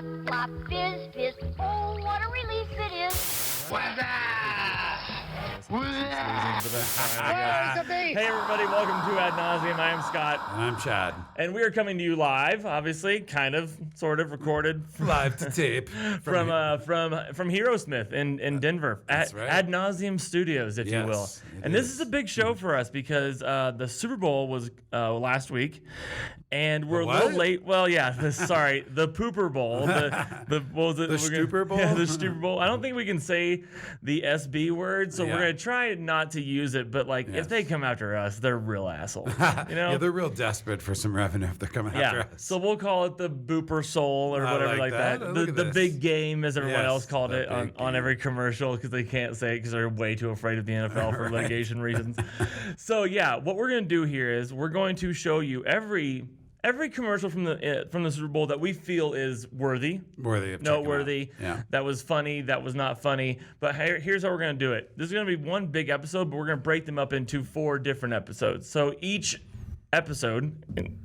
Flop, flop, fizz, fizz. Oh, what a relief it is. Hey everybody, welcome to Ad Nauseam. I am Scott. And I'm Chad. And we are coming to you live, obviously, kind of, sort of, recorded. Live to tape. From Hero Smith in Denver. That's right. Ad Nauseam Studios, if you will. And this is a big show for us because the Super Bowl was last week. And we're a little late. Well, yeah, sorry. The Buper Bowl. What was it? The Stupor Bowl? Yeah, the Stupor Bowl. I don't think we can say the SB word, so we're going to try not to use it. But, like, if they come after us, they're real assholes. You know? Yeah, they're real desperate for some revenue if they're coming after us. So we'll call it the Buper Sowl or whatever like that. The big game, as everyone else called it on every commercial, because they can't say it because they're way too afraid of the NFL for litigation reasons. So, yeah, what we're going to do here is we're going to show you every commercial from the Super Bowl that we feel is worthy of noteworthy, that was funny, that was not funny. But here's how we're going to do it. This is going to be one big episode, but we're going to break them up into 4 different episodes. So each episode,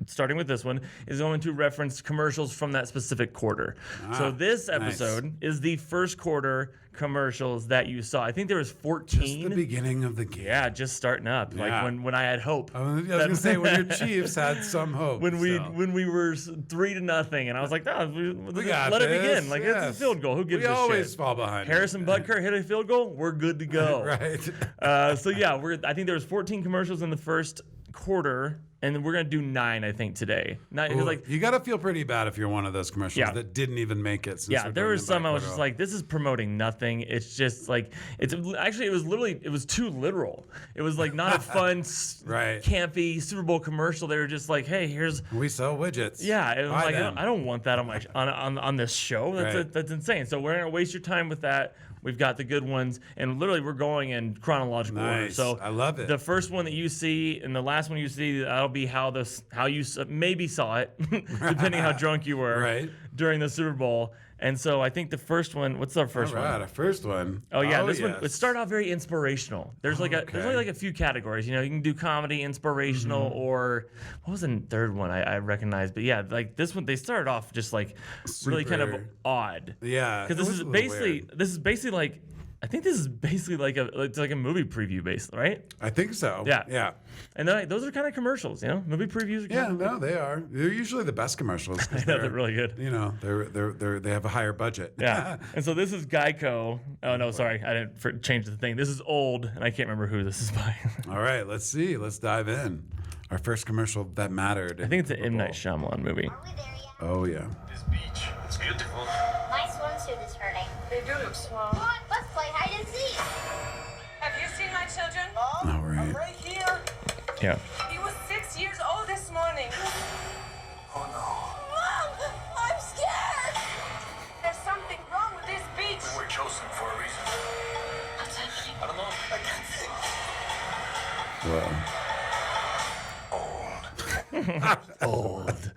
starting with this one, is going to reference commercials from that specific quarter. So this episode is the first quarter commercials that you saw. I think there was 14. Just the beginning of the game. Yeah, just starting up. Like when I had hope. I was going to say when your Chiefs had some hope. When we were 3-0, and I was like, let it begin. Like, it's a field goal. Who gives a shit? We always fall behind. Harrison Butker hit a field goal. We're good to go. Right. So yeah, I think there was 14 commercials in the first quarter, and we're gonna do 9, I think, today. You gotta feel pretty bad if you're one of those commercials that didn't even make it. There was some I was just like, this is promoting nothing. It's just like it was too literal. It was like not a fun, campy Super Bowl commercial. They were just like, hey, we sell widgets. Yeah, it was like I don't want that on my on this show. That's insane. So we're gonna waste your time with that. We've got the good ones, and literally we're going in chronological order. So I love it. The first one that you see and the last one you see, that'll be how you maybe saw it, depending how drunk you were during the Super Bowl. And so I think the first one. What's our first one? All right, our first one. Oh yeah, this one. It started off very inspirational. There's only like a few categories. You know, you can do comedy, inspirational, or what was the third one I recognize? But yeah, like this one, they started off just like really kind of odd. Yeah, because this is basically like. I think this is basically like a movie preview based, right? I think so. Yeah. And those are kind of commercials, you know. Movie previews. They are. They're usually the best commercials. They're really good. You know, they have a higher budget. Yeah. And so this is Geico. Oh no, sorry, I didn't change the thing. This is old, and I can't remember who this is by. All right, let's see. Let's dive in. Our first commercial that mattered. I think it's an M. Night Shyamalan movie. Are we there yet? Oh yeah. This beach, it's beautiful. My swimsuit is hurting. They do look small. Come on, let's play hide and seek. Have you seen my children? All right. I'm right here. Yeah. He was 6 years old this morning. Oh no. Mom, I'm scared. There's something wrong with this beach. We were chosen for a reason. What's happening? I don't know. I can't think. Well. Old.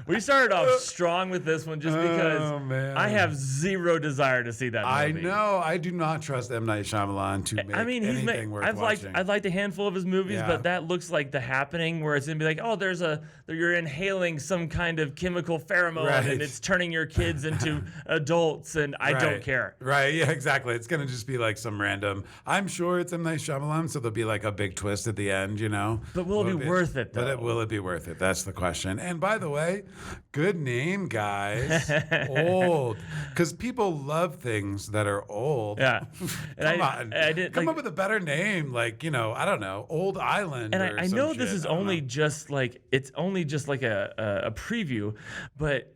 We started off strong with this one just because I have zero desire to see that movie. I know. I do not trust M. Night Shyamalan to make anything worth watching. I've liked a handful of his movies, but that looks like The Happening, where it's gonna be like, oh, you're inhaling some kind of chemical pheromone and it's turning your kids into adults, and I don't care. Right? Yeah, exactly. It's gonna just be like some random. I'm sure it's M. Night Shyamalan, so there'll be like a big twist at the end, you know. But will it be worth it? Though? But will it be worth it? That's the question. And by the way, good name, guys. Old, because people love things that are old. Yeah. Come on. Come up with a better name, like, you know, I don't know, Old Island. And I know this is only just like a preview, but.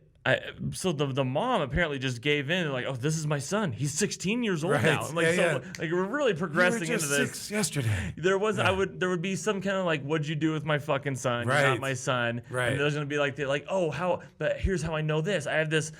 So the mom apparently just gave in, like, oh, this is my son. He's 16 years old now. I'm like, like we're really progressing into this. 6 yesterday. There would be some kind of like, what'd you do with my fucking son? You're not my son. Right. And there's gonna be like, but here's how I know this. I have this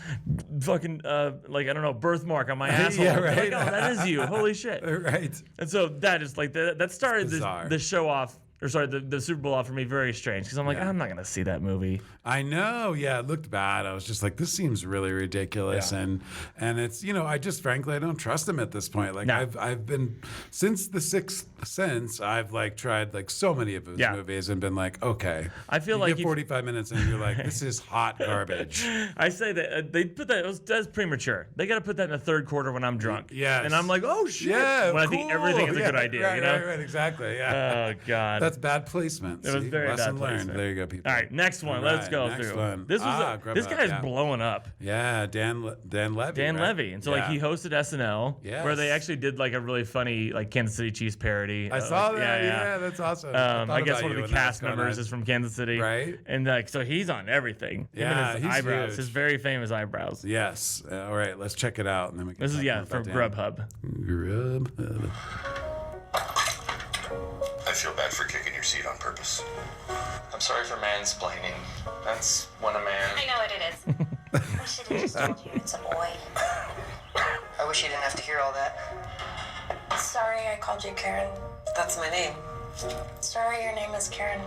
fucking like, I don't know, birthmark on my asshole. Yeah, right. Like, oh, that is you. Holy shit. Right. And so that is like that started the show off the Super Bowl offered me very strange because I'm like, I'm not gonna see that movie. I know. Yeah, it looked bad. I was just like, this seems really ridiculous, and it's I just frankly I don't trust him at this point. Like I've been since The Sixth Sense. I've like tried like so many of his movies and been like, okay. I feel you like get 45 minutes and you're like, this is hot garbage. I say that they put that's premature. They got to put that in the third quarter when I'm drunk. Yes. And I'm like, oh shit. Yeah, when I think everything is a good idea. Right, exactly. Yeah. Oh god. That's bad placement. It was very Lesson bad learned. placement. There you go, people. All right, next one. Let's go next through. one. This was this guy's blowing up. Yeah, Dan Levy. Dan right? Levy, and so like he hosted SNL, where they Yes. actually did like a really funny like Kansas City Chiefs parody. I saw like, that. Yeah, that's awesome. I guess about one of you the when that was cast going members on. is from Kansas City, Right. And like so he's on everything. Him Yeah, and his he's eyebrows, huge. his very famous eyebrows. Yes. All right, let's check it out, and then we can. This is talk from about Dan. Grubhub. Grubhub. I feel bad for kicking your seat on purpose. I'm sorry for mansplaining. That's when a man... I know what it is. I should have just told you it's a boy. I wish you didn't have to hear all that. Sorry I called you Karen. That's my name. Sorry your name is Karen.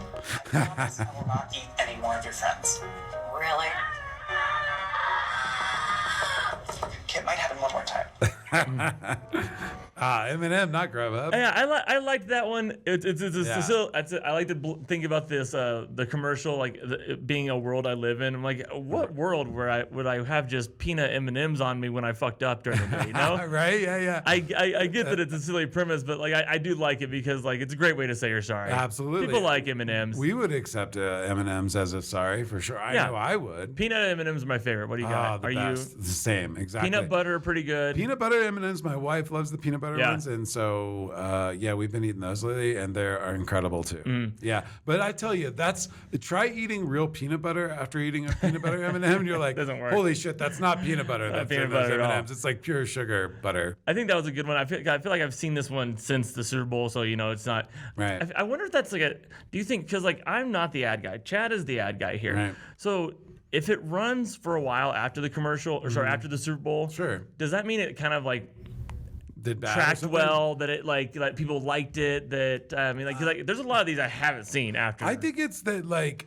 I promise I will not eat any more of your friends. Really? It might happen one more time. Eminem, not Grubhub. Yeah, I liked that one. I like to think about this the commercial like it being a world I live in. I'm like, what world would I have just peanut M&Ms on me when I fucked up during the day? You know? Right? Yeah. I get that it's a silly premise, but like I do like it because like it's a great way to say you're sorry. Absolutely. People like M&Ms. We would accept M&Ms as a sorry for sure. I know I would. Peanut M&Ms are my favorite. What do you got? The best. The same, exactly. Peanut butter are pretty good. Peanut butter M&Ms. My wife loves the peanut butter ones, and so we've been eating those lately, and they are incredible too. Yeah, but I tell you, try eating real peanut butter after eating a peanut butter M&M, and you're like, Doesn't work. holy shit, that's not peanut butter. That's peanut in those butter at all. M&Ms. It's like pure sugar butter. I think that was a good one. I feel like I've seen this one since the Super Bowl, so it's not. Right. I wonder if that's like do you think, because like I'm not the ad guy, Chad is the ad guy here. Right. So if it runs for a while after the commercial, or sorry, after the Super Bowl, Sure. does that mean it kind of like Did bad or tracked something? well, that it like people liked it, that I mean like there's a lot of these I haven't seen after. I think it's that like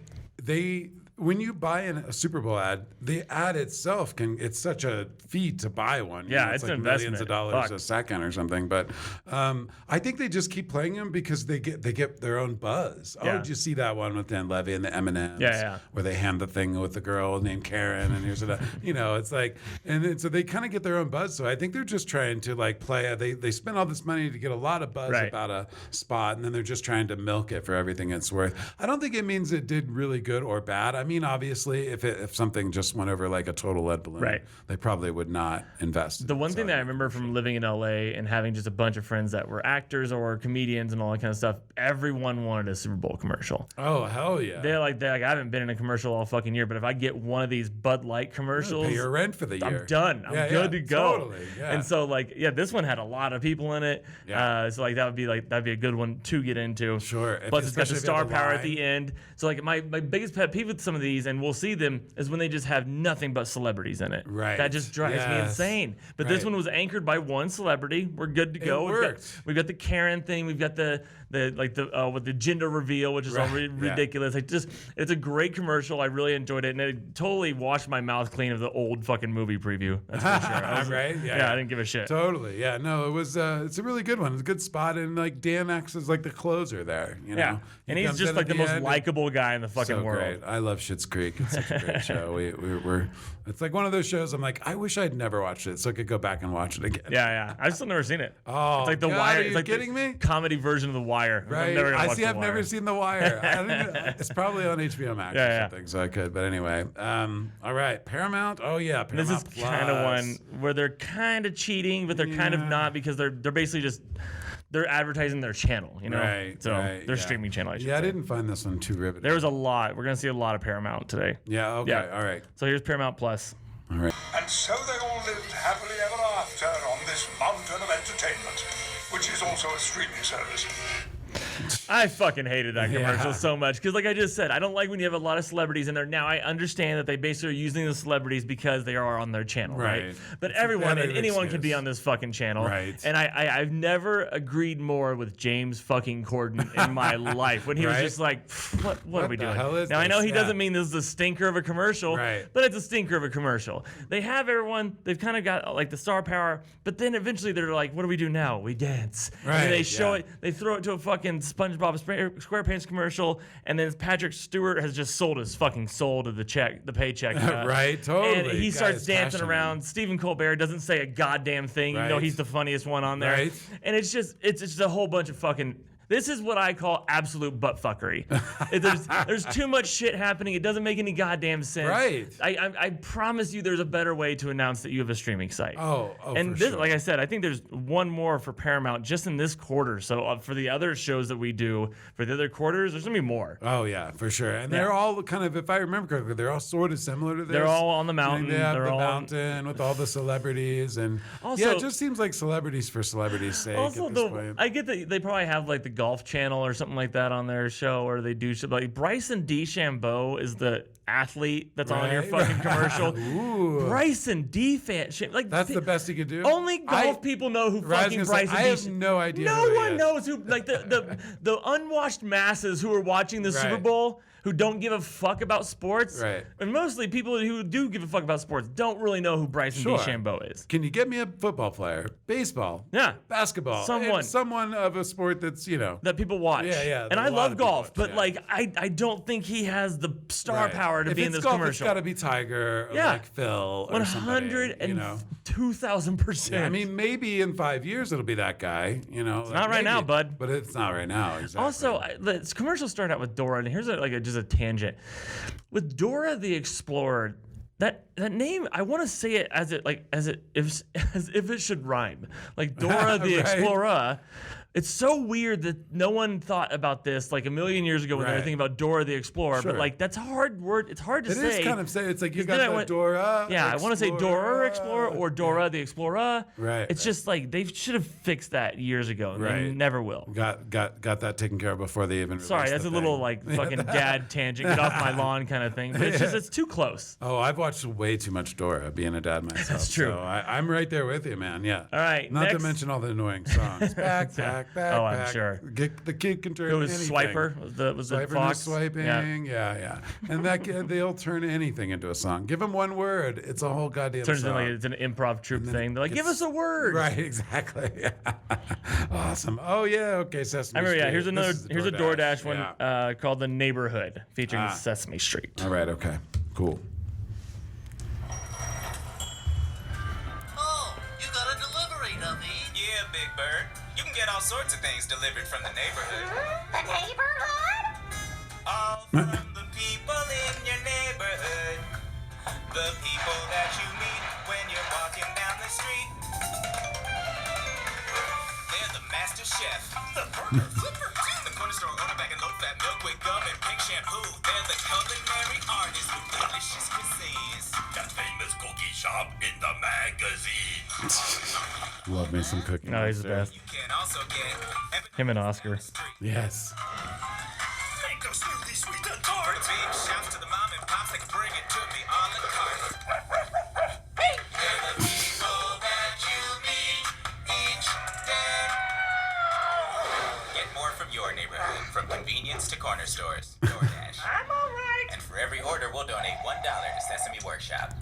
when you buy a Super Bowl ad, the ad itself it's such a feat to buy one. It's like an millions investment. of dollars Fuck. a second or something. But I think they just keep playing them because they get their own buzz. Yeah. Oh, did you see that one with Dan Levy and the M&Ms? Yeah. Where they hand the thing with the girl named Karen, and here's it's like, and then, so they kind of get their own buzz. So I think they're just trying to like play. They spend all this money to get a lot of buzz about a spot, and then they're just trying to milk it for everything it's worth. I don't think it means it did really good or bad. I mean, obviously, if something just went over like a total lead balloon, they probably would not invest. The one thing that I remember from living in LA and having just a bunch of friends that were actors or comedians and all that kind of stuff, everyone wanted a Super Bowl commercial. Oh, hell yeah. They're like, I haven't been in a commercial all fucking year, but if I get one of these Bud Light commercials, pay your rent for the year. I'm done. I'm good to go. Totally. Yeah. And so this one had a lot of people in it. Yeah. So like that'd be a good one to get into. Sure. Plus it's got the Especially if you star have a power at line. the end. So like my biggest pet peeve with some of these, and we'll see them, is when they just have nothing but celebrities in it. Right. That just drives me insane. But this one was anchored by one celebrity. We're good to go. Worked. We've got the Karen thing. We've got the with the gender reveal, which is all ridiculous. Like it's a great commercial. I really enjoyed it, and it totally washed my mouth clean of the old fucking movie preview. That's for sure. Right? Yeah, I didn't give a shit. Totally. Yeah. No, it was. It's a really good one. It's a good spot, and like Dan acts as like the closer there. You know? Yeah, and he's just like the most likable guy in the fucking So world. great. I love Schitt's Creek. It's such a great show. We're. It's like one of those shows. I'm like, I wish I'd never watched it, so I could go back and watch it again. Yeah. I've still never seen it. Oh, it's like The God, Wire. are It's you like kidding the me? comedy version of The Wire. Right. I'm never gonna watch The I've Wire. never seen The Wire. It's probably on HBO Max or something, so I could. But anyway, all right. Paramount. Oh yeah, Paramount. This is kind of one where they're kind of cheating, but they're kind of not, because they're basically just they're advertising their channel, you know. Right. So their streaming channel. I should say. I didn't find this one too riveting. There was a lot. We're gonna see a lot of Paramount today. Yeah. Okay. Yeah. All right. So here's Paramount Plus. All right. And so they all lived happily ever after on this mountain of entertainment, which is also a streaming service. I fucking hated that commercial so much because, like I just said, I don't like when you have a lot of celebrities in there. Now I understand that they basically are using the celebrities because they are on their channel, right? But everyone and anyone can be on this fucking channel, right? And I've never agreed more with James fucking Corden in my life when he was just like, what are we doing? Now I know he doesn't mean this is a stinker of a commercial, but it's a stinker of a commercial. They have everyone. They've kind of got like the star power, but then eventually they're like, what do we do now? We dance. Right. And they show it. They throw it to a fucking SpongeBob SquarePants commercial, and then Patrick Stewart has just sold his fucking soul to the paycheck. Right, totally. And he starts dancing around. Stephen Colbert doesn't say a goddamn thing, even though he's the funniest one on there. Right. And it's just a whole bunch of fucking. This is what I call absolute butt fuckery. There's too much shit happening. It doesn't make any goddamn sense. Right. I promise you there's a better way to announce that you have a streaming site. And this, like I said, I think there's one more for Paramount just in this quarter. So for the other shows that we do, for the other quarters, there's going to be more. Oh, yeah, for sure. And they're all kind of, if I remember correctly, they're all sort of similar to this. They're all on the mountain. They have they're the all mountain with all the celebrities. And also, it just seems like celebrities for celebrities' sake also, at this point. I get that they probably have like the Golf Channel or something like that on their show, or they do shit like Bryson DeChambeau is the athlete that's on your fucking commercial. Bryson DeChambeau, like that's the best he could do. Only golf people know who fucking Bryson DeChambeau. I have no idea. No one knows who. Like the unwashed masses who are watching the Super Bowl, who don't give a fuck about sports. Right. And mostly people who do give a fuck about sports don't really know who Bryson DeChambeau is. Can you get me a football player? Baseball? Yeah. Basketball? Someone of a sport that's, that people watch. Yeah. And I love golf, but like I don't think he has the star power to be in this golf, commercial. It's got to be Tiger or like Phil or somebody. 102,000%. Yeah, I mean, maybe in 5 years it'll be that guy, It's not right now, bud. But it's not right now, exactly. Also, this commercial started out with Dora, and here's just a tangent. With Dora the Explorer, that name, I want to say it as if it should rhyme. Like Dora the Explorer. It's so weird that no one thought about this like a million years ago when they were thinking about Dora the Explorer. But like that's a hard word. It's hard to say. It is kind of say. It's like you got that Dora. Yeah, I want to say Dora Explorer or Dora the Explorer. Right. It's just like they should have fixed that years ago. And they never will. Got that taken care of before they even. Sorry, that's a little like fucking dad tangent, get off my lawn kind of thing. But it's too close. Oh, I've watched way too much Dora being a dad myself. That's true. So I'm right there with you, man. Yeah. All right. Not to mention all the annoying songs. Back. Oh, I'm sure. The kid can turn. It was anything. Swiper. Was the fox? Swiping. Yeah. And that kid, they'll turn anything into a song. Give them one word. It's a whole goddamn song. Turns into it's an improv troupe thing. They're like, give us a word. Right. Exactly. Awesome. Oh yeah. Okay. Sesame Street. Here's a DoorDash one called The Neighborhood featuring Sesame Street. All right. Okay. Cool. Big Bird. You can get all sorts of things delivered from the neighborhood. The neighborhood? All from the people in your neighborhood. The people that you meet when you're walking down the street. They're the master chef. The burger flipper. The corner store owner back in low-fat milk with gum and pink shampoo. They're the culinary artists with delicious cuisines. That famous cookie shop in the magazine. Love me some cooking. No, he's the best. You can also get him and Oscar. Yes. Mango smoothie, sweet and tart. Big shouts to the mom and pops that can bring it to me on the cart. They're the people that you meet each day. Get more from your neighborhood, from convenience to corner stores. DoorDash. I'm all right. And for every order, we'll donate $1 to Sesame Workshop.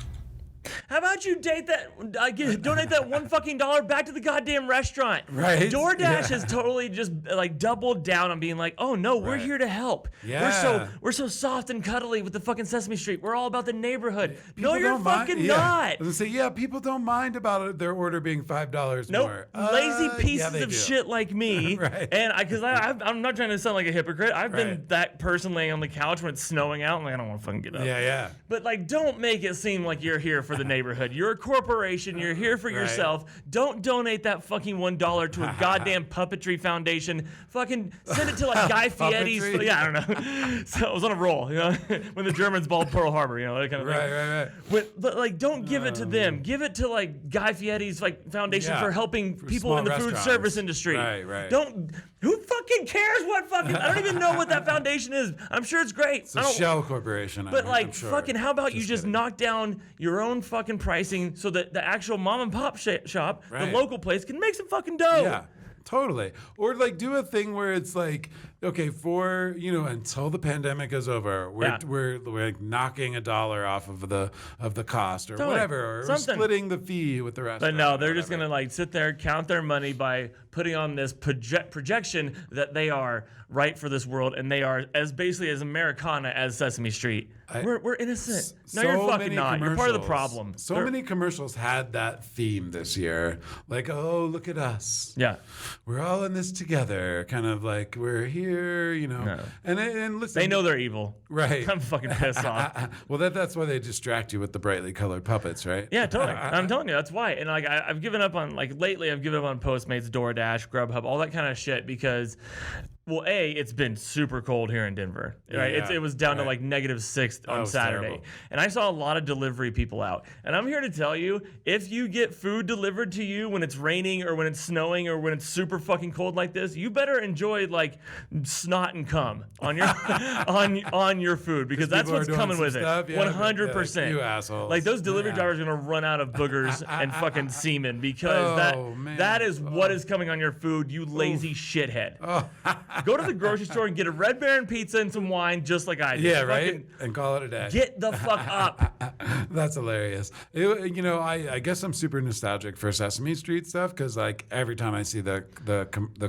How about you donate that $1 back to the goddamn restaurant? Right. DoorDash has totally just like doubled down on being like, oh no, we're here to help. Yeah. We're so soft and cuddly with the fucking Sesame Street. We're all about the neighborhood. People no, you're don't fucking mind. not. I was gonna say, people don't mind about their order being $5 Nope. more. Lazy pieces of do. shit like me. Right. And I'm not trying to sound like a hypocrite. I've been that person laying on the couch when it's snowing out. I'm like, I don't want to fucking get up. Yeah. But like, don't make it seem like you're here for the neighborhood. You're a corporation. You're here for yourself. Don't donate that fucking $1 to a goddamn puppetry foundation. Fucking send it to like Guy Fieri's. Yeah, I don't know. So I was on a roll, when the Germans balled Pearl Harbor, that kind of thing. Right. But like, don't give it to them. Give it to like Guy Fieri's like foundation for helping people in the food service industry. Right. Don't Who fucking cares what fucking? I don't even know what that foundation is. I'm sure it's great. It's a shell corporation. But I'm sure. fucking, how about you just kidding. knock down your own fucking pricing so that the actual mom and pop shop, Right. the local place, can make some fucking dough? Yeah, totally. Or like do a thing where it's like, okay, for until the pandemic is over, we're like knocking $1 off of the cost or Totally. whatever, or Something. splitting the fee with the rest. But no, they're just gonna like sit there, count their money by putting on this projection that they are right for this world, and they are as basically as Americana as Sesame Street. We're innocent. No, you're fucking not. You're part of the problem. So many commercials had that theme this year. Like, oh, look at us. Yeah. We're all in this together. Kind of like we're here, No. And listen. They know they're evil. Right. I'm fucking pissed off. Well, that's why they distract you with the brightly colored puppets, right? Yeah, totally. I'm telling you, that's why. And like, I've given up on lately. I've given up on Postmates, DoorDash, Grubhub, all that kind of shit because. Well, it's been super cold here in Denver. Right? Yeah, It was down to like -6 on Saturday. terrible. And I saw a lot of delivery people out. And I'm here to tell you, if you get food delivered to you when it's raining or when it's snowing or when it's super fucking cold like this, you better enjoy like snot and cum on your on your food because that's people are what's doing coming some with stuff, it. yeah, 100%. you assholes. Like those delivery Yeah. drivers are gonna run out of boogers and fucking semen because man. that is what is coming on your food, you lazy shithead. Go to the grocery store and get a Red Baron pizza and some wine, just like I did. Yeah, right. Fucking And call it a day. Get the fuck up. That's hilarious. I guess I'm super nostalgic for Sesame Street stuff because like every time I see the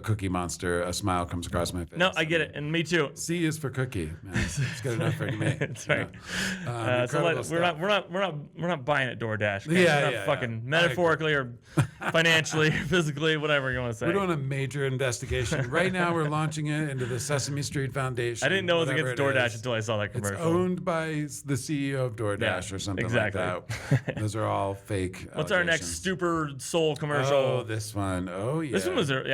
Cookie Monster, a smile comes across my face. No, I get it, and me too. C is for cookie. Man. It's good enough for me. That's right. So We're stuff. not buying at DoorDash. Okay? Yeah, We're not yeah, fucking yeah. metaphorically or financially, physically, whatever you want to say. We're doing a major investigation right now. We're launching it into the Sesame Street Foundation. I didn't know it was whatever against DoorDash until I saw that commercial. It's owned by the CEO of DoorDash Yeah, or something exactly. like that. Those are all fake. What's our next Buper Sowl commercial? Oh, this one. Oh, yeah.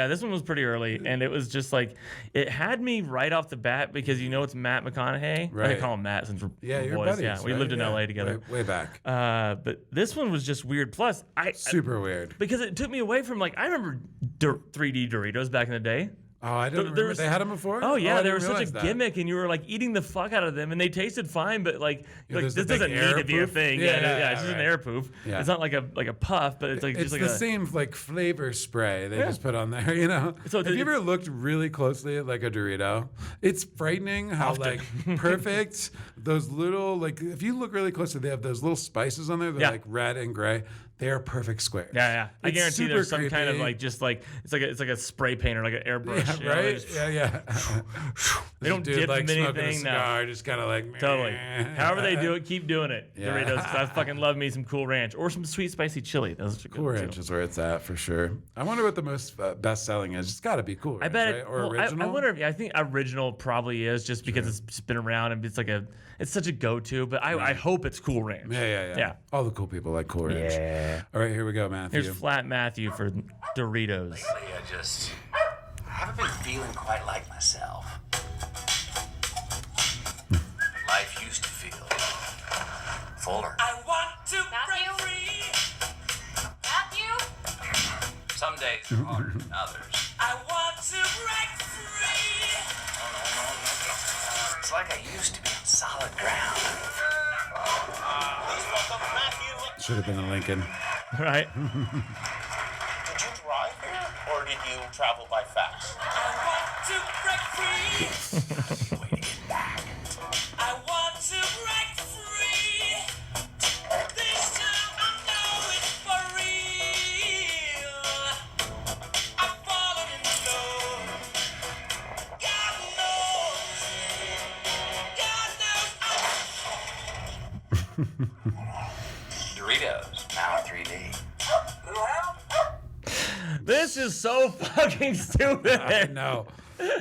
This one was pretty early, and it was just like it had me right off the bat because it's Matt McConaughey. I Right. call him Matt since we're you're boys. buddies. Yeah, we right? lived in Yeah. LA together. Way back. But this one was just weird. Plus, Super weird. because it took me away from like I remember 3D Doritos back in the day. Oh, I didn't remember. They had them before? Oh yeah, I they were didn't such a realize that. gimmick, and you were like eating the fuck out of them, and they tasted fine, but like there's this the big doesn't need air to be a poof. thing. Yeah, It's just an right. air poof. Yeah. It's not like a puff, but it's like It's just like the a same like flavor spray they Yeah. just put on there, So Have you ever looked really closely at like a Dorito? It's frightening how Often. like perfect those little like if you look really closely, they have those little spices on there. They're Yeah. like red and gray. They are perfect squares. Yeah. I It's guarantee there's some super kind of creepy. like just like it's like a spray paint or like an airbrush. Yeah, right? Just- Yeah. They don't Dude, dip like them in smoking a anything. No. cigar, just kind of like Totally. However they do it, keep doing it. Yeah. Doritos. 'Cause I fucking love me some Cool Ranch or some sweet spicy chili. Those are good Cool too. Ranch is where it's at for sure. I wonder what the most best selling is. It's got to be Cool Ranch, I bet right? it. Or Well, original. I wonder if I think original probably is just because it's just been around and it's such a go-to. But I hope it's Cool Ranch. Yeah. All the cool people like Cool Ranch. Yeah. All right, here we go, Matthew. Here's Flat Matthew for Doritos. Lately, I haven't been feeling quite like myself. Life used to feel fuller. I want to Matthew? break free. Matthew? Some days are harder than others. I want to break free. No. It's like I used to be on solid ground. Please welcome Matthew. Should have been a Lincoln. Right? Did you drive here, or did you travel by fast? I want to break free. Way to get back. I want to break free. This time I know it's for real. I've fallen in love. God knows. Doritos, now in 3D. This is so fucking stupid. No.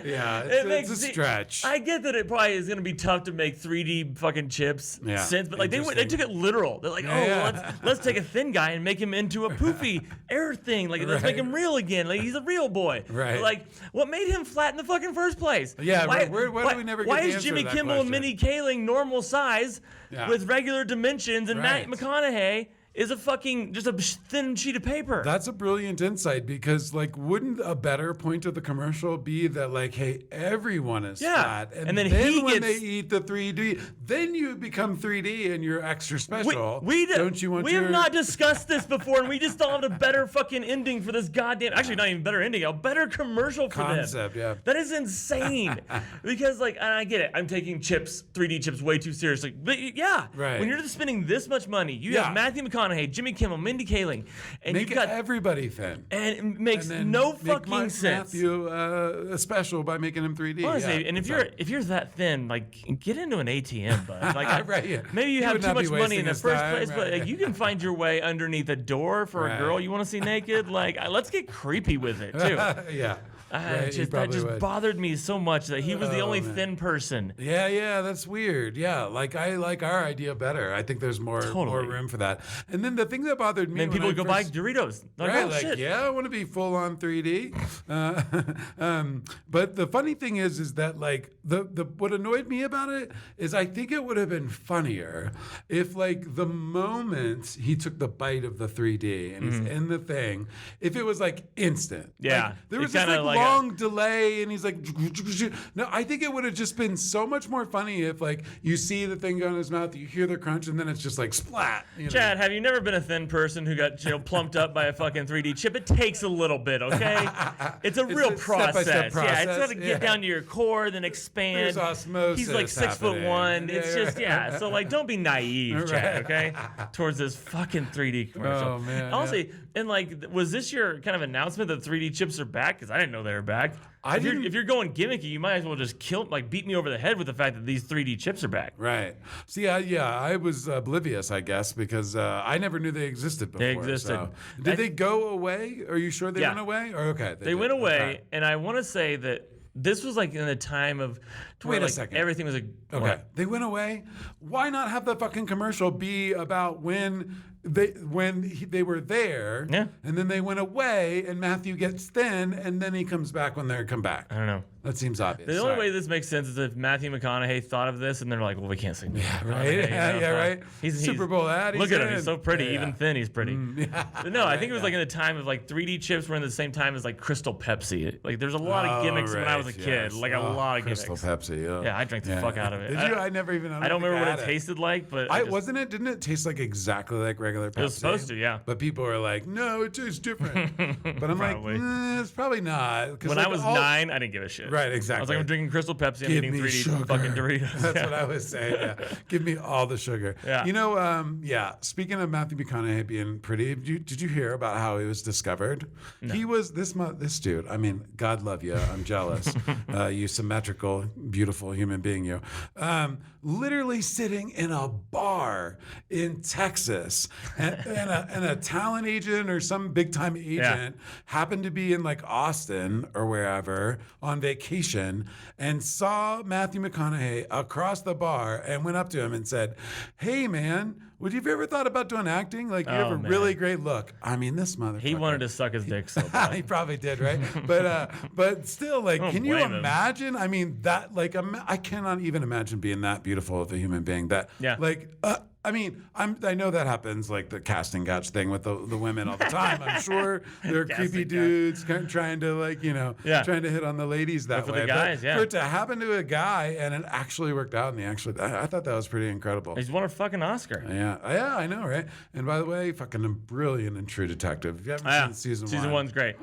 Yeah, It it's a makes stretch. I get that it probably is gonna be tough to make 3D fucking chips Yeah, since, but like they interesting. took it literal. They're like, Yeah. let's take a thin guy and make him into a poofy air thing. Like let's make Right. him real again. Like he's a real boy. Right. But, like what made him flat in the fucking first place? Yeah, Why, right. Why do we never get Why the is answer Jimmy to that Kimmel and question? Minnie Kaling normal size Yeah. with regular dimensions and Right. Matt McConaughey is just a thin sheet of paper. That's a brilliant insight because, like, wouldn't a better point of the commercial be that, like, hey, everyone is flat, and then when they eat the 3D, then you become 3D and you're extra special. Don't you want? We have not discussed this before, and we just thought of a better fucking ending for this goddamn. Actually, not even better ending, a better commercial for concept. them. Yeah, that is insane. Because, like, and I get it. I'm taking 3D chips way too seriously. But yeah, right. When you're spending this much money, you have Matthew McConaughey, Jimmy Kimmel, Mindy Kaling, and you've got everybody thin. And it makes no fucking sense. Matthew special by making him 3D. Honestly, and if you're that thin, like, get into an ATM, bud. Like, right, yeah. maybe you have too much money in the first place, right, but like, you can find your way underneath a door for a girl you want to see naked. Like, let's get creepy with it too. Yeah. That just bothered me so much that he was the only thin person. Yeah, that's weird. Yeah, like I like our idea better. I think there's more room for that. And then the thing that bothered me, then people would go buy Doritos. Like, yeah, I want to be full on 3D. But the funny thing is that, like, the what annoyed me about it is I think it would have been funnier if, like, the moment he took the bite of the 3D and he's in the thing, if it was like instant. Yeah, like, there was this like long delay, and he's like, no, I think it would have just been so much more funny if, like, you see the thing go in his mouth, you hear the crunch, and then it's just like splat. Chad, have you never been a thin person who got plumped up by a fucking 3D chip? It takes a little bit, okay? It's a real process. Step-by-step process. Yeah, it's got to get down to your core, then expand. There's osmosis. He's like 6'1". It's just so, like, don't be naive, Chad, okay? Towards this fucking 3D commercial. Oh man. Honestly, and like, was this your kind of announcement that 3D chips are back? Because I didn't know they were back. If you're going gimmicky, you might as well just beat me over the head with the fact that these 3D chips are back. Right. See, I was oblivious, I guess, because I never knew they existed before. They existed. So. Did they go away? Are you sure they went away? Or okay, they went away, and I want to say that this was like in the time of wait a second. Everything was They went away. Why not have the fucking commercial be about when they were there, and then they went away, and Matthew gets thin, and then he comes back when they come back. I don't know. That seems obvious. The only way this makes sense is if Matthew McConaughey thought of this, and they're like, well, we can't sing. Yeah, right. Right. He's Super Bowl ad. Look at him. He's so pretty. Even thin, he's pretty. But no, I think it was like in the time of, like, 3D chips were in the same time as, like, Crystal Pepsi. Like, there's a lot of gimmicks when I was a kid. Like, a lot of Crystal gimmicks. Pepsi. Yeah, I drank the fuck out of it. Did you? I never even. I don't remember what it tasted like, but didn't it taste like exactly like regular Pepsi? It was supposed to, yeah. But people are like, no, it tastes different. But I'm like, it's probably not. When I was 9, I didn't give a shit. Right, exactly. I was like, I'm drinking Crystal Pepsi. I'm eating 3D fucking Doritos. That's what I was saying. Yeah. Give me all the sugar. Yeah. You know, speaking of Matthew McConaughey being pretty, did you hear about how he was discovered? No. He was this dude. I mean, God love you. I'm jealous. You symmetrical, beautiful human being, you. Literally sitting in a bar in Texas, and a talent agent or some big time agent happened to be in, like, Austin or wherever on vacation and saw Matthew McConaughey across the bar and went up to him and said, "Hey man, would you have ever thought about doing acting? Like, you have a really great look." I mean, this motherfucker. He wanted to suck his dick so bad. He probably did, right? But still, like, can you imagine? I mean, that, like, I cannot even imagine being that beautiful of a human being. I mean, I know that happens, like the casting couch thing with the women all the time. I'm sure there are creepy dudes trying to, like, trying to hit on the ladies that way. For the guys, for it to happen to a guy and it actually worked out, and I thought that was pretty incredible. He's won a fucking Oscar. Yeah, I know, right? And by the way, fucking brilliant in True Detective. If you haven't seen season one's great.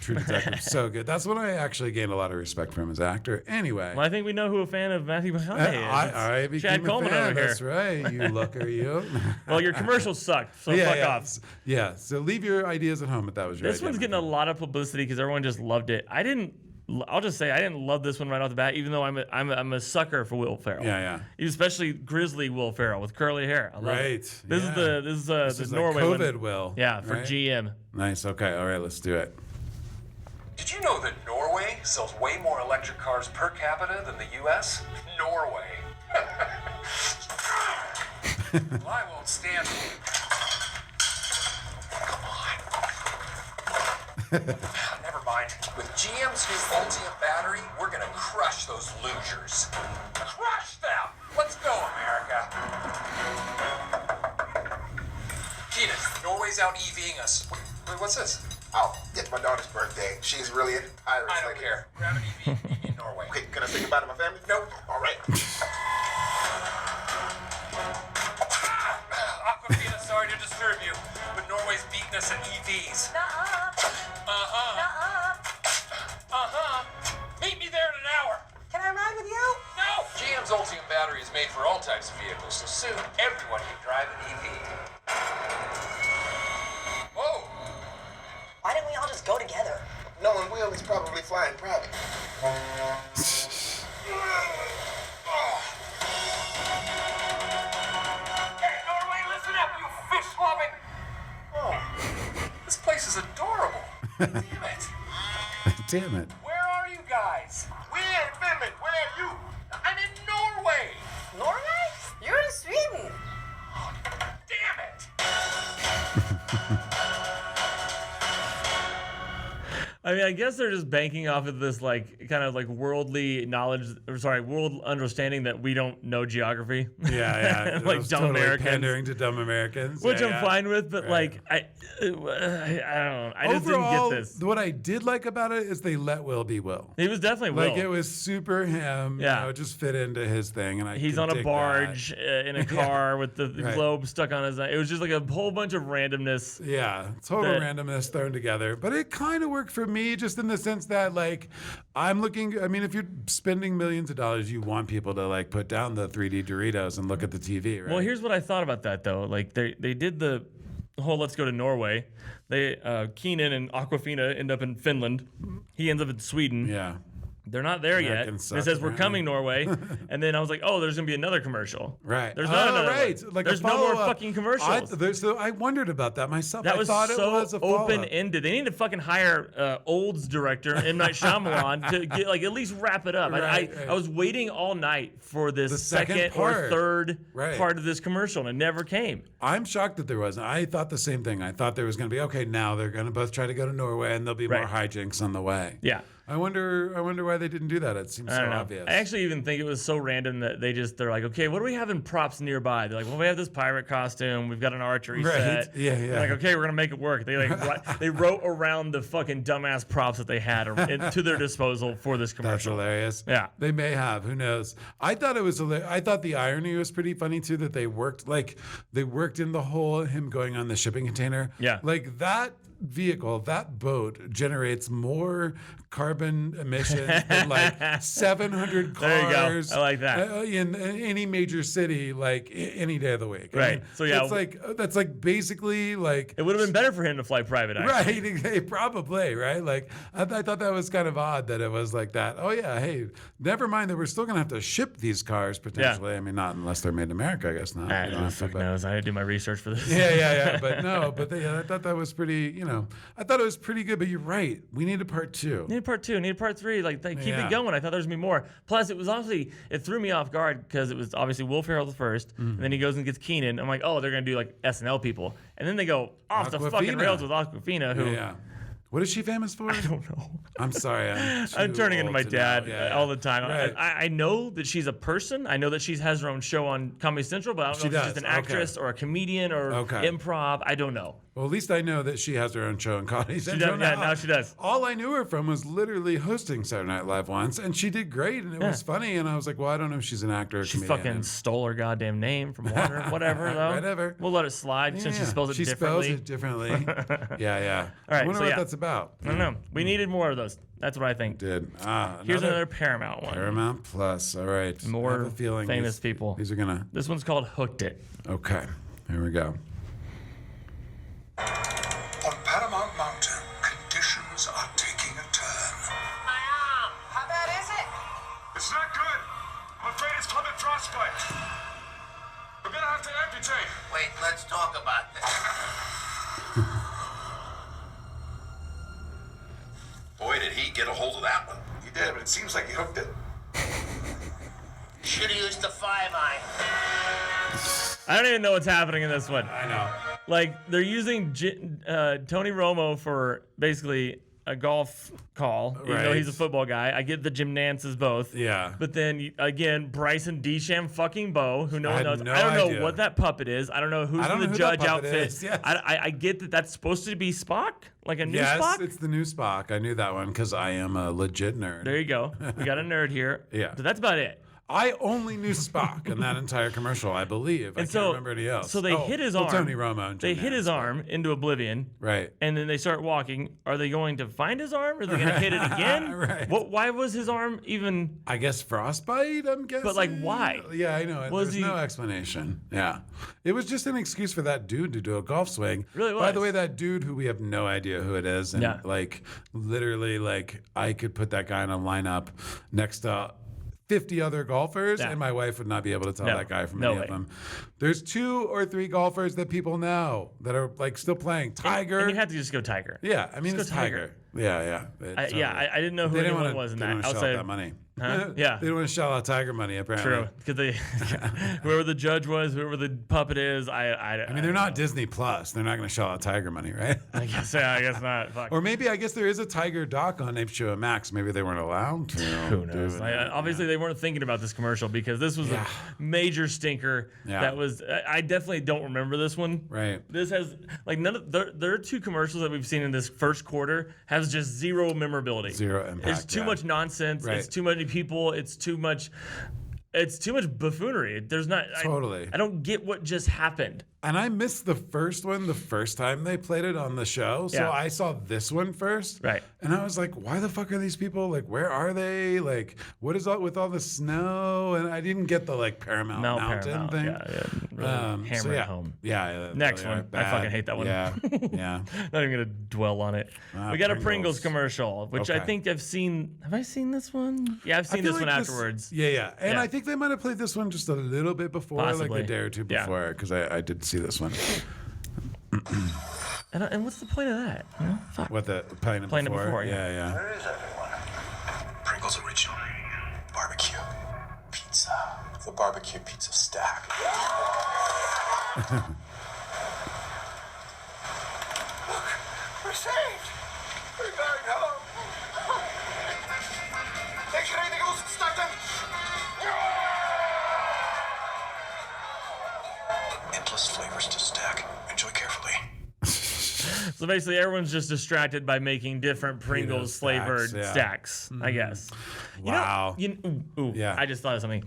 True Detective, so good. That's when I actually gained a lot of respect for him as an actor. Anyway, well, I think we know who a fan of Matthew McConaughey is. I became Chad Coleman over here. That's right. You look. Are you? Well, your commercials sucked, so fuck off. Yeah, so leave your ideas at home if that was your idea. This one's getting a lot of publicity because everyone just loved it. I'll just say I didn't love this one right off the bat, even though I'm a sucker for Will Ferrell. Yeah. Especially grizzly Will Ferrell with curly hair. I love it. This is the Norway like COVID one. Will. Yeah, for GM. Nice. Okay. All right. Let's do it. Did you know that Norway sells way more electric cars per capita than the U.S.? Norway. Well, I won't stand for it. Come on. Never mind. With GM's new Ultium battery, we're gonna crush those losers. Crush them! Let's go, America. Keenan, Norway's out EVing us. Wait, what's this? Oh, it's my daughter's birthday. She's really into pirates. I don't care. Grab an EV in Norway. Okay, can I say goodbye to my family? Nope. All right. Aquafina, sorry to disturb you, but Norway's beating us at EVs. Meet me there in an hour. Can I ride with you? No! GM's Ultium battery is made for all types of vehicles, so soon everyone can drive an EV. Whoa! Why didn't we all just go together? Knowing Will, he's probably flying private. Hey, Norway, listen up, you fish-loving! Oh, this place is adorable. Damn it. Damn it. Where are you guys? We're in Finland. Where are you? I'm in Norway! Norway? You're in Sweden. Damn it! I mean, I guess they're just banking off of this like kind of like worldly knowledge, or sorry, world understanding that we don't know geography. Yeah. Like It was dumb totally Americans. pandering to dumb Americans. Which Yeah, I'm yeah. fine with, but Right. like I don't know. I just Overall, didn't get this. what I did like about it is they let Will be Will. He was definitely Will. Like it was super him. Yeah. It just fit into his thing, and He's could on a dig barge that. in a car with the Right. globe stuck on his. It was just like a whole bunch of randomness. Yeah, total that- randomness thrown together. But it kind of worked for me, just in the sense that, like, I'm looking. I mean, if you're spending millions of dollars, you want people to like put down the 3D Doritos and look at the TV, right? Well, here's what I thought about that though. Like they did the whole let's go to Norway. They Keenan and Aquafina end up in Finland. He ends up in Sweden. yeah. They're not there yet. Americans It suck, says we're apparently. coming Norway, and then I was like, oh, there's gonna be another commercial. Right. There's not another. right. One. Like there's a no more follow-up. fucking commercials. So I wondered about that myself. That I was thought it so was a follow-up. open-ended. They need to fucking hire Olds director M. Night Shyamalan to get like at least wrap it up. Right. I was waiting all night for this The second second or part. third Right. part of this commercial, and it never came. I'm shocked that there wasn't. I thought the same thing. I thought there was going to be, okay, now they're going to both try to go to Norway, and there'll be more Right. hijinks on the way. Yeah. I wonder why they didn't do that. It seems I so don't know. obvious. I actually even think it was so random that they're like, okay, what do we have in props nearby? They're like, well, we have this pirate costume. We've got an archery Right. set. Yeah, They're yeah. like, okay, we're gonna make it work. They like they wrote around the fucking dumbass props that they had to their disposal for this That's commercial. hilarious. Yeah. They may have. Who knows? I thought it was. I thought the irony was pretty funny too. That they worked in the whole him going on the shipping container. Yeah. Like that vehicle, that boat generates more carbon emissions than like 700 cars. There you go. I like that. In any major city, like any day of the week. I Right. mean, So, yeah. that's like basically like. It would have been better for him to fly private, actually. Right, probably, right? Like, I thought that was kind of odd that it was like that. Oh, yeah, hey, never mind that we're still going to have to ship these cars potentially. I mean, not unless they're made in America, I guess not. I We don't don't know, have to, fuck but- knows. I had to do my research for this. Yeah. I thought that was pretty, I thought it was pretty good, but you're right. We need a part two. Need part 2, need part 3. Like, they keep Yeah. it going. I thought there was gonna be more. Plus, it threw me off guard because it was obviously Will Ferrell the first, and then he goes and gets Keenan. I'm like, oh, they're gonna do like SNL people, and then they go off the fucking Awkwafina. rails with Aquafina, who Yeah. What is she famous for? I don't know. I'm sorry. I'm turning into my dad all the time. Right. I know that she's a person. I know that she has her own show on Comedy Central, but I don't know She if she's does. just an actress or a comedian or Okay. improv. I don't know. Well, at least I know that she has her own show in Comedy Central. does, yeah, now she does. All I knew her from was literally hosting Saturday Night Live once, and she did great, and it was funny. And I was like, well, I don't know if she's an actor or She comedian. fucking stole her goddamn name from Warner. Whatever, though. Whatever. We'll let it slide since she spells it She differently. spells it differently. yeah. All right, I wonder so what yeah. that's about. I don't know. We needed more of those. That's what I think. Did Here's another Paramount one. Paramount Plus. All right. More I have a feeling famous people. These are gonna. This one's called Hooked It. Okay. Here we go. On Paramount Mountain, conditions are taking a turn. My arm. How bad is it? It's not good. I'm afraid it's clubbing frostbite. We're gonna have to amputate. Wait, let's talk about this. Boy, did he get a hold of that one. You did, but it seems like you hooked it. Should have used the 5-eye. I don't even know what's happening in this one. I know. Like, they're using Tony Romo for basically a golf call, even though he's a football guy. I get the gymnances both. Yeah. But then again, Bryson DeChambeau fucking Bo, who no one knows. no I don't idea. know what that puppet is. I don't know who's I don't in know the who that judge puppet outfit. is, yes. I get that that's supposed to be Spock, like a new Yes, Spock. it's the new Spock. I knew that one because I am a legit nerd. There you go. We got a nerd here. Yeah. So that's about it. I only knew Spock in that entire commercial, I believe. I can't remember any else. So they hit his arm. Tony Romo and They Jim hit his Nantz. arm into oblivion. Right. And then they start walking. Are they going to find his arm? Or are they going to hit it again? Right. Why was his arm even? I guess frostbite, I'm guessing. But, like, why? Yeah, I know. There's no explanation. Yeah. It was just an excuse for that dude to do a golf swing. Really By the was. way, that dude who we have no idea who it is. And, Yeah. like, literally, like, I could put that guy in a lineup next to 50 other golfers, Yeah. and my wife would not be able to tell No. that guy from No any way. of them. There's 2 or 3 golfers that people know that are, like, still playing. Tiger. And you have to just go Tiger. Yeah, I mean, Just it's go Tiger. Yeah. I didn't know who They didn't anyone want was in to that. shell out Outside, that money. Huh? Yeah. They didn't want to shell out Tiger money, apparently. True, because they, whoever the judge was, whoever the puppet is, I mean, they're not Disney Plus. They're not going to shell out Tiger money, right? I guess not. Fuck. Or maybe, I guess there is a Tiger doc on HBO Max. Maybe they weren't allowed to. Who knows? Obviously, they weren't thinking about this commercial because this was a major stinker. Yeah. That was. I definitely don't remember this one. Right. This has like none of there are 2 commercials that we've seen in this first quarter has just zero memorability. Zero impact. It's too much nonsense. Right. It's too many people. It's too much buffoonery. There's not Totally. I don't get what just happened. And I missed the first one the first time they played it on the show. So Yeah. I saw this one first. Right. And I was like, why the fuck are these people? Like, where are they? Like, what is up with all the snow? And I didn't get the, like, Paramount Mountain thing. Yeah, really hammer it home. Yeah. Next really one. bad. I fucking hate that one. Yeah. Yeah. Not even gonna dwell on it. We got a Pringles Pringles. commercial, which I Okay. think I've seen. Have I seen this one? Yeah, I've I seen feel this one like afterwards. Yeah. And Yeah. I think they might have played this one just a little bit before, Possibly. like a day or 2 Yeah. before, because I did see this one. And what's the point of that? You know? Fuck. What, the playing it Playing it before? before, Yeah. Where is everyone? Pringles Original. Barbecue. Pizza. The barbecue pizza stack. Look, we're saved. We're going home. Make sure anything else is stacked up. Endless flavors to stack. Enjoy carefully. So basically, everyone's just distracted by making different Pringles flavored stacks, yeah. stacks. I guess. Wow. Yeah. I just thought of something.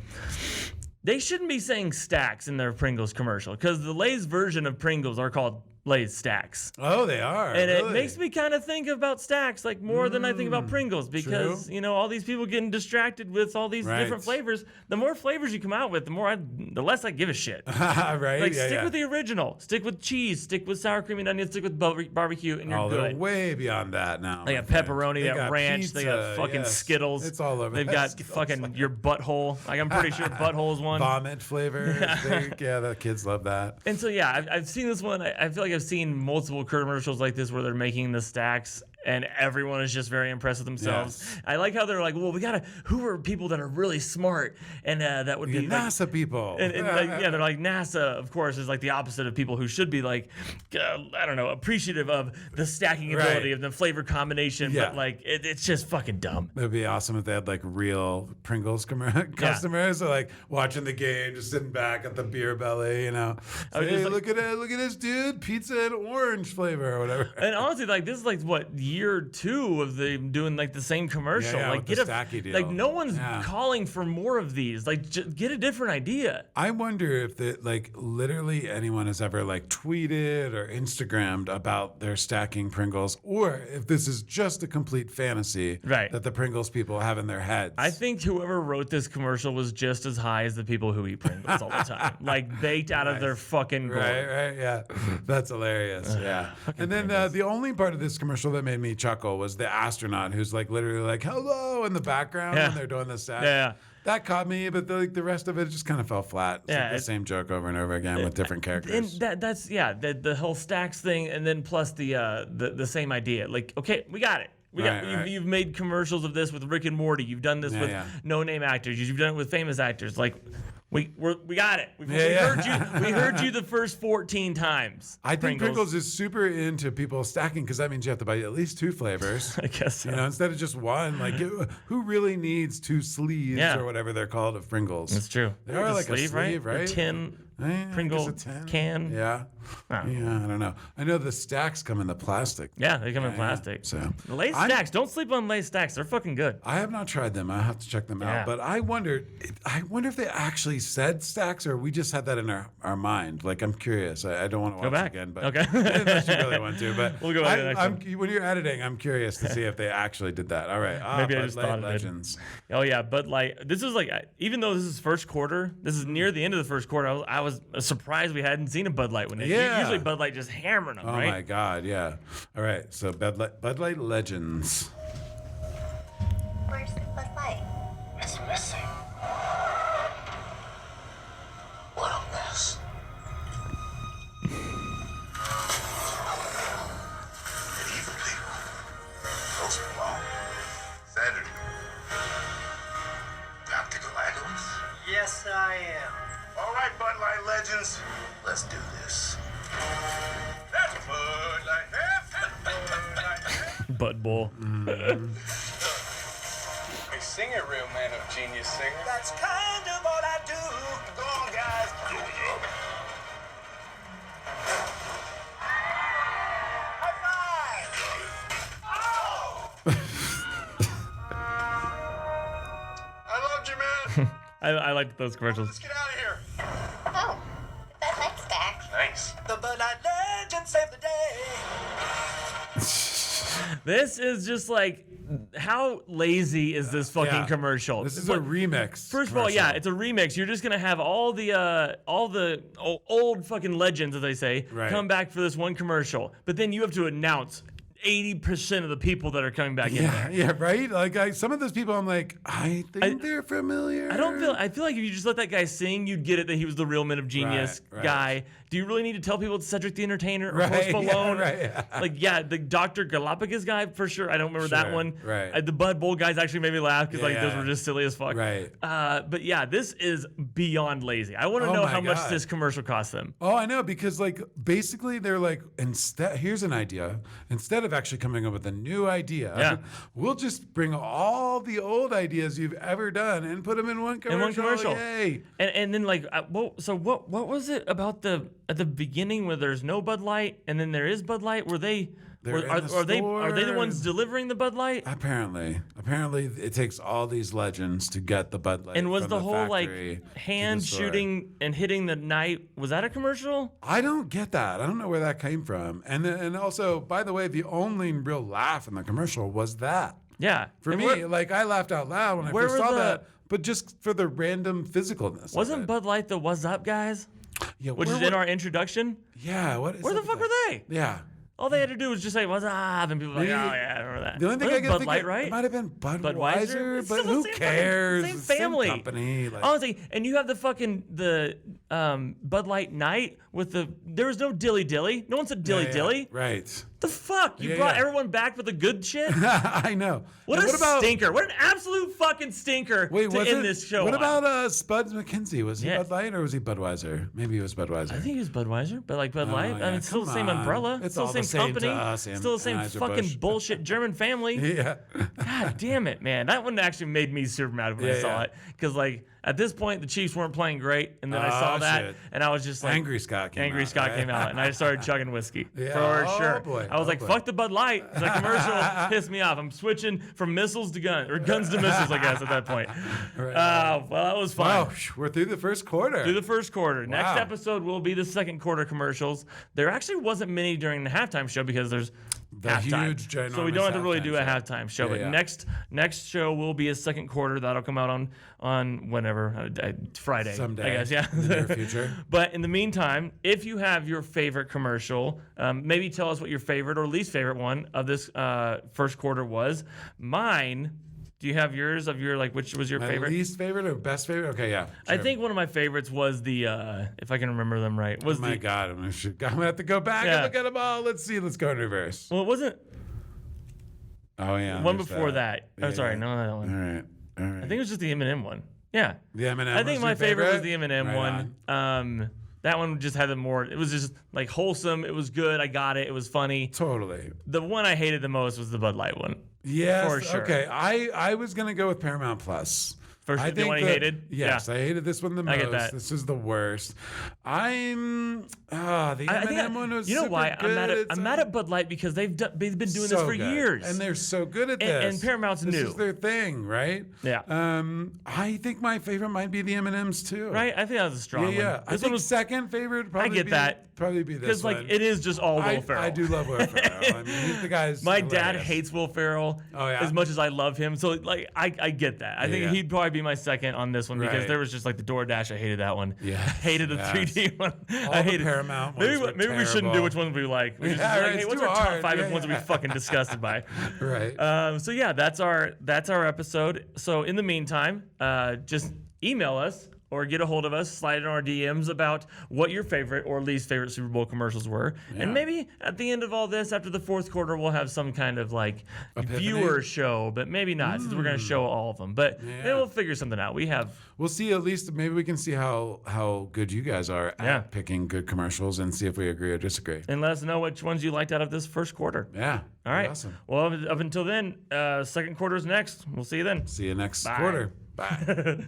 They shouldn't be saying stacks in their Pringles commercial because the Lay's version of Pringles are called Lay's stacks. Oh, they are. And really? it makes me kind of think about stacks like more than I think about Pringles because, true. you know, all these people getting distracted with all these Right. different flavors. The more flavors you come out with, the less I give a shit. Right? Like, yeah, stick yeah. with the original. Stick with cheese. Stick with sour cream and onions. Stick with barbecue, and you're Oh, they're good. way beyond that now. They my got friend. pepperoni, they got ranch, they got pizza, fucking yes. Skittles. It's all over. They've that. got Skittles. fucking your butthole. Like, I'm pretty sure butthole's one. vomit flavors. Yeah, the kids love that. And so, yeah, I've seen this one. I feel like I've seen multiple commercials like this where they're making the stacks and everyone is just very impressed with themselves. Yes. I like how they're like, well, who are people that are really smart? And that would be like, NASA people. And like, yeah, they're like NASA, of course, is like the opposite of people who should be like, I don't know, appreciative of the stacking ability Right. of the flavor combination. Yeah. But like, it's just fucking dumb. It would be awesome if they had like real Pringles customers, so like watching the game, just sitting back at the beer belly, you know. I was Hey, just like- look at this dude, pizza and orange flavor or whatever. And honestly, like this is like what year 2 of them doing like the same commercial. Yeah, like with the stacky deal. like no one's Yeah. calling for more of these. Like get a different idea. I wonder if like literally anyone has ever like tweeted or Instagrammed about their stacking Pringles, or if this is just a complete fantasy Right. that the Pringles people have in their heads. I think whoever wrote this commercial was just as high as the people who eat Pringles all the time, like baked out of their fucking gourd. Right, yeah. That's hilarious. Yeah. And then the only part of this commercial that made me chuckle was the astronaut who's like literally like, hello, in the background Yeah. when they're doing the stack. Yeah. That caught me, but the rest of it just kind of fell flat. It's Yeah, like the same joke over and over again with different And characters. that's the whole stacks thing, and then plus the same idea. Like, okay, we got it. Right. You've made commercials of this with Rick and Morty. You've done this with yeah. no-name actors. You've done it with famous actors. Like, We got it. We heard you. We heard you the first 14 times. I think Pringles is super into people stacking because that means you have to buy at least 2 flavors. I guess so. Instead of just one. Like, who really needs 2 sleeves or whatever they're called of Pringles? That's true. They are like a sleeve, right? A tin Pringle can. Yeah. I don't know. I know the stacks come in the plastic. Yeah, they come in plastic. So the Lay's stacks. Don't sleep on Lay's stacks. They're fucking good. I have not tried them. I have to check them out. But I wonder if they actually said stacks or we just had that in our mind. Like, I'm curious. I don't want to watch it again. But okay. Unless you really want to. But we'll go back to the next one. When you're editing, I'm curious to see if they actually did that. All right. Maybe I just thought Legends. Oh yeah, Bud Light. This is like, even though this is first quarter, this is near the end of the first quarter. I was surprised we hadn't seen a Bud Light when usually Bud Light just hammering them, right? Oh my God, yeah. All right, so Bud Light Legends. Where's the Bud Light? It's missing. What a mess. Medieval people. Those are long. Saturday. Dr. Galagos? Yes, I am. All right, Bud Light Legends. Let's do this. That's Bud Light. Bud Light. Bud Bowl. Hey, sing it, real man of genius singer. That's kind of what I do. Go on, guys. Go up. High five! I loved you, man. I liked those commercials. Let's get out of here. Oh, the Bud Light stack. Thanks. The Bud Light Legend saved the day. This is just like, how lazy is this fucking commercial? This is a remix. First of all, yeah, it's a remix. You're just gonna have all the old fucking legends, as they say, come back for this one commercial. But then you have to announce 80% of the people that are coming back in there. Yeah, right? Like, some of those people, I'm like, I think they're familiar. I feel like if you just let that guy sing, you'd get it that he was the real Men of Genius guy. Do you really need to tell people it's Cedric the Entertainer or Post Malone? The Dr. Galapagos guy, for sure. I don't remember that one. The Bud Bowl guys actually made me laugh because those were just silly as fuck. But yeah, this is beyond lazy. I want to know how much this commercial cost them. Oh, I know, because like basically they're like, here's an idea. Instead of actually coming up with a new idea, we'll just bring all the old ideas you've ever done and put them in one commercial. Yay. And then like, what was it about at the beginning where there's no Bud Light and then there is Bud Light? Are they the ones delivering the Bud Light? Apparently it takes all these legends to get the Bud Light. And was from the whole like hand store. Shooting and hitting the night, was that a commercial? I don't get that. I don't know where that came from. And also, by the way, the only real laugh in the commercial was that. Yeah. For me, like, I laughed out loud when I first saw that, but just for the random physicalness. Wasn't Bud Light the What's Up guys? Yeah, which is in our introduction. Yeah, where the fuck were they? Yeah. All they had to do was just say "What's up," and people were like, "Oh yeah, I remember that." The only thing I can think Light, of, right? It might have been Budweiser, but who same cares? Same family, same company. Like, honestly. And you have the Bud Light night with there was no dilly dilly. No one said dilly dilly. Right. The fuck? You brought everyone back with the good shit? I know. What a stinker. What an absolute fucking stinker to end this show. What about Spuds McKenzie? Was he Bud Light or was he Budweiser? Maybe he was Budweiser. I think he was Budweiser, but like Bud Light. I mean, it's still the same umbrella. It's still the same company. Still the same fucking bullshit German family. Yeah. God damn it, man. That one actually made me super mad when I saw it. Because like, at this point, the Chiefs weren't playing great, and then I saw that, and I was just like, Angry Scott came out, and I started chugging whiskey for sure. Boy. I was like, fuck the Bud Light. That commercial pissed me off. I'm switching from missiles to guns, or guns to missiles, I guess, at that point. Well, that was fun. Wow, we're through the first quarter. Next episode will be the second quarter commercials. There actually wasn't many during the halftime show because there's halftime. Huge, ginormous so we don't have to really do a show. halftime show. But next show will be a second quarter. That'll come out on whenever, Friday, someday, I guess, yeah. in the near future. But in the meantime, if you have your favorite commercial, maybe tell us what your favorite or least favorite one of this first quarter was. Mine. Do you have yours of your, like, which was your favorite? Least favorite or best favorite? Okay, yeah. Sure. I think one of my favorites was the, if I can remember them right, was my God, I'm gonna have to go back and look at them all. Let's see. Let's go in reverse. Well, it wasn't. Oh yeah. One before that. Yeah, sorry, no, that one. All right. I think it was just the Eminem one. Yeah. The M&M. I think my favorite was the M&M Right one. on. That one just had it was just like wholesome. It was good. I got it. It was funny. Totally. The one I hated the most was the Bud Light one. Yes. For sure. Okay. I was gonna go with Paramount Plus. The one you hated? Yes, Yeah. I hated this one the most. I get that. This is the worst. The M&M one was You know super why? good. I'm mad at Bud Light because they've been doing this so for good. years. And they're so good at And this. Paramount's this new. This is their thing, right? Yeah. I think my favorite might be the M&Ms too. Right? I think that was a strong Yeah. one. I This think one was second favorite. Probably get that. Probably be this because like one. it is just all Will Ferrell. I do love Will Ferrell. I mean, he's the guy's. My hilarious. dad hates Will Ferrell as much as I love him. So like I get that. I think he'd probably be my second on this one because Right. there was just like the DoorDash. I hated that one. Yeah. Hated the 3D one. All I the hated Paramount ones were maybe we shouldn't do terrible. which ones we like. We should Yeah, just be right, like, hey, it's what's too our top hard. 5 Yeah, of ones we yeah. fucking disgusted by? Right. So yeah, that's our episode. So in the meantime, just email us or get a hold of us, slide in our DMs about what your favorite or least favorite Super Bowl commercials were. Yeah. And maybe at the end of all this, after the fourth quarter, we'll have some kind of like Epiphany? viewer show, but maybe not since we're going to show all of them. But maybe we'll figure something out. We'll see. At least maybe we can see how good you guys are at picking good commercials and see if we agree or disagree. And let us know which ones you liked out of this first quarter. Yeah. All right. Awesome. Well, up until then, second quarter is next. We'll see you then. See you next Bye. quarter. Bye.